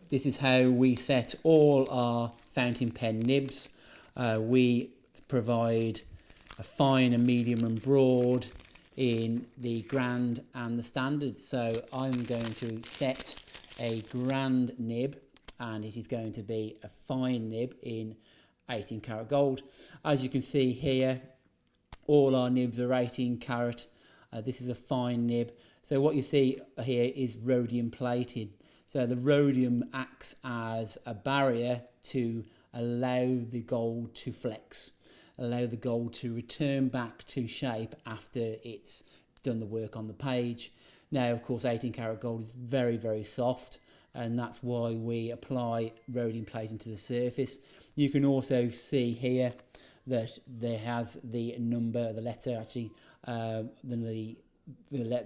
this is how we set all our fountain pen nibs. We provide a fine, a medium and broad in the grand and the standard. So I'm going to set a grand nib, and it is going to be a fine nib in 18 karat gold. As you can see here, all our nibs are 18 karat. This is a fine nib. So what you see here is rhodium plated. So the rhodium acts as a barrier to allow the gold to flex, allow the gold to return back to shape after it's done the work on the page. Now, of course, 18 karat gold is very, very soft, and that's why we apply rhodium plating to the surface. You can also see here that there has the number, the letter actually, the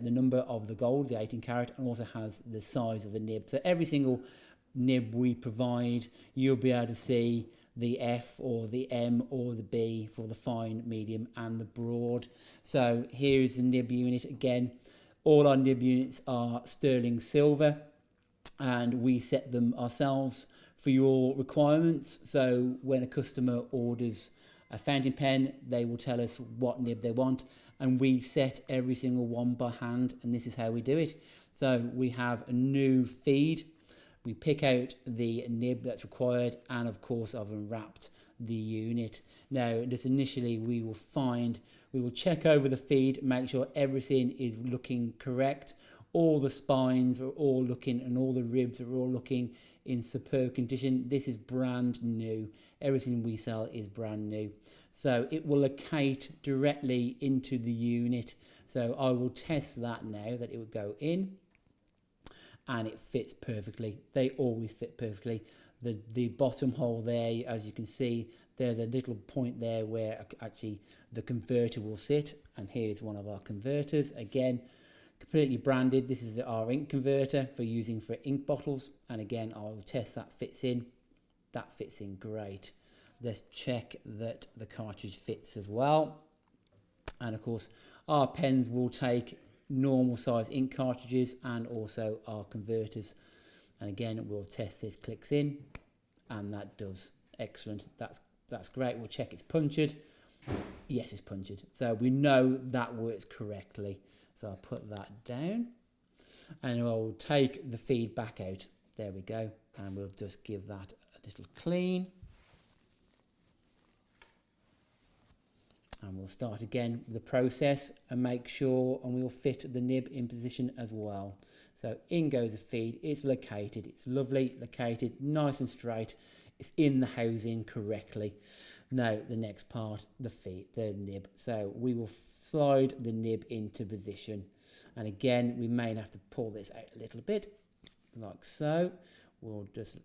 number of the gold, the 18 karat, and also has the size of the nib. So every single nib we provide, you'll be able to see the F or the M or the B for the fine, medium and the broad. So here's the nib unit again. All our nib units are sterling silver, and we set them ourselves for your requirements. So when a customer orders a fountain pen, they will tell us what nib they want, and we set every single one by hand, and this is how we do it. So we have a new feed. We pick out the nib that's required, and of course I've unwrapped the unit. Now, just initially we will check over the feed, make sure everything is looking correct. All the spines are all looking, and all the ribs are all looking in superb condition. This is brand new. Everything we sell is brand new. So it will locate directly into the unit. So I will test that now, that it would go in, and it fits perfectly. They always fit perfectly. The bottom hole there, as you can see, there's a little point there where actually the converter will sit, and here's one of our converters. Again, completely branded. This is our ink converter for using for ink bottles, and again I'll test that fits in. That fits in great. Let's check that the cartridge fits as well. And of course our pens will take normal size ink cartridges and also our converters, and again we'll test this. Clicks in, and that does. Excellent. That's great. We'll check it's punctured. Yes, it's punctured, so we know that works correctly. So I'll put that down, and I'll take the feed back out. There we go, and we'll just give that a little clean, and we'll start again with the process and make sure, and we'll fit the nib in position as well. So in goes the feed. It's located. It's lovely located, nice and straight. It's in the housing correctly. Now the next part, the nib. So we will slide the nib into position, and again we may have to pull this out a little bit, like so. We'll just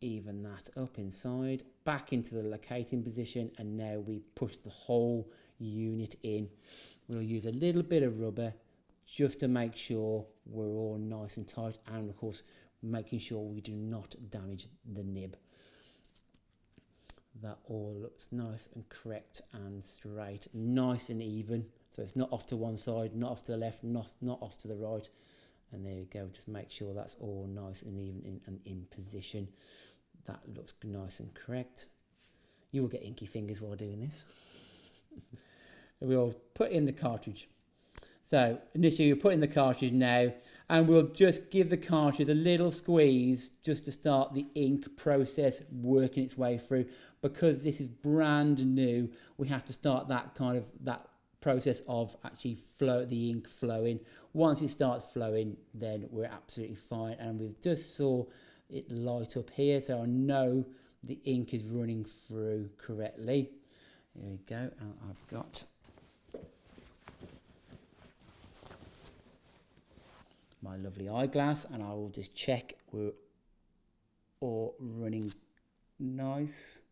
even that up inside, back into the locating position, and now we push the whole unit in. We'll use a little bit of rubber just to make sure we're all nice and tight, and of course making sure we do not damage the nib. That all looks nice and correct and straight, nice and even. So it's not off to one side, not off to the left, not off to the right. And there you go. Just make sure that's all nice and even and in position. That looks nice and correct. You will get inky fingers while doing this. We'll put in the cartridge. So initially we'll put in the cartridge now, and we'll just give the cartridge a little squeeze just to start the ink process working its way through. Because this is brand new, we have to start that process of actually the ink flowing. Once it starts flowing, then we're absolutely fine, and we've just saw it light up here, so I know the ink is running through correctly. Here we go, and I've got my lovely eyeglass, and I will just check we're all running nice.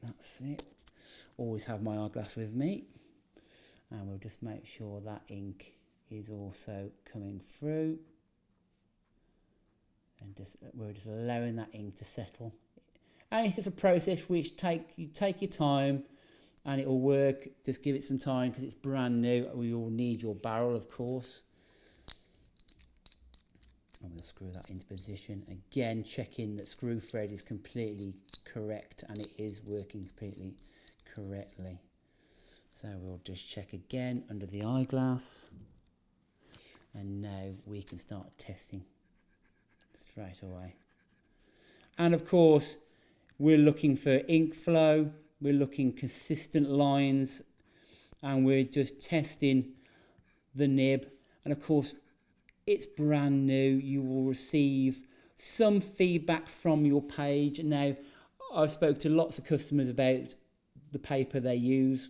That's it. Always have my eyeglass with me, and we'll just make sure that ink is also coming through, and we're just allowing that ink to settle. And it's just a process which you take your time, and it will work. Just give it some time because it's brand new. We all need your barrel, of course. And we'll screw that into position. Again, checking that screw thread is completely correct, and it is working completely correctly. So we'll just check again under the eyeglass. And now we can start testing straight away. And of course, we're looking for ink flow, we're looking consistent lines, and we're just testing the nib. And of course, it's brand new. You will receive some feedback from your page. Now, I've spoke to lots of customers about the paper they use,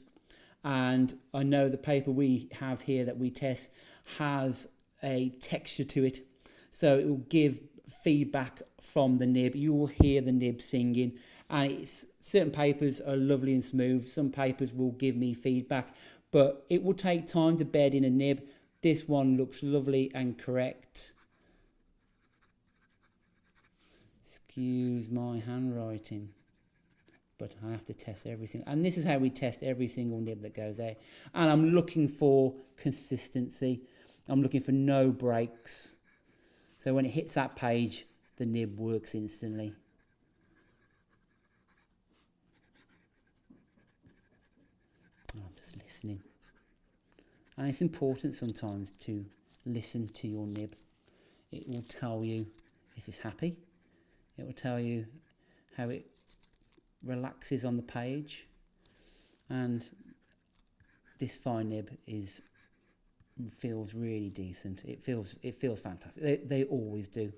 and I know the paper we have here that we test has a texture to it, so it will give feedback from the nib. You will hear the nib singing, and certain papers are lovely and smooth. Some papers will give me feedback, but it will take time to bed in a nib. This one looks lovely and correct. Excuse my handwriting, but I have to test everything. And this is how we test every single nib that goes out. And I'm looking for consistency. I'm looking for no breaks. So when it hits that page, the nib works instantly. I'm just listening. And it's important sometimes to listen to your nib. It will tell you if it's happy. It will tell you how it relaxes on the page. And this fine nib feels really decent. It feels fantastic. They always do.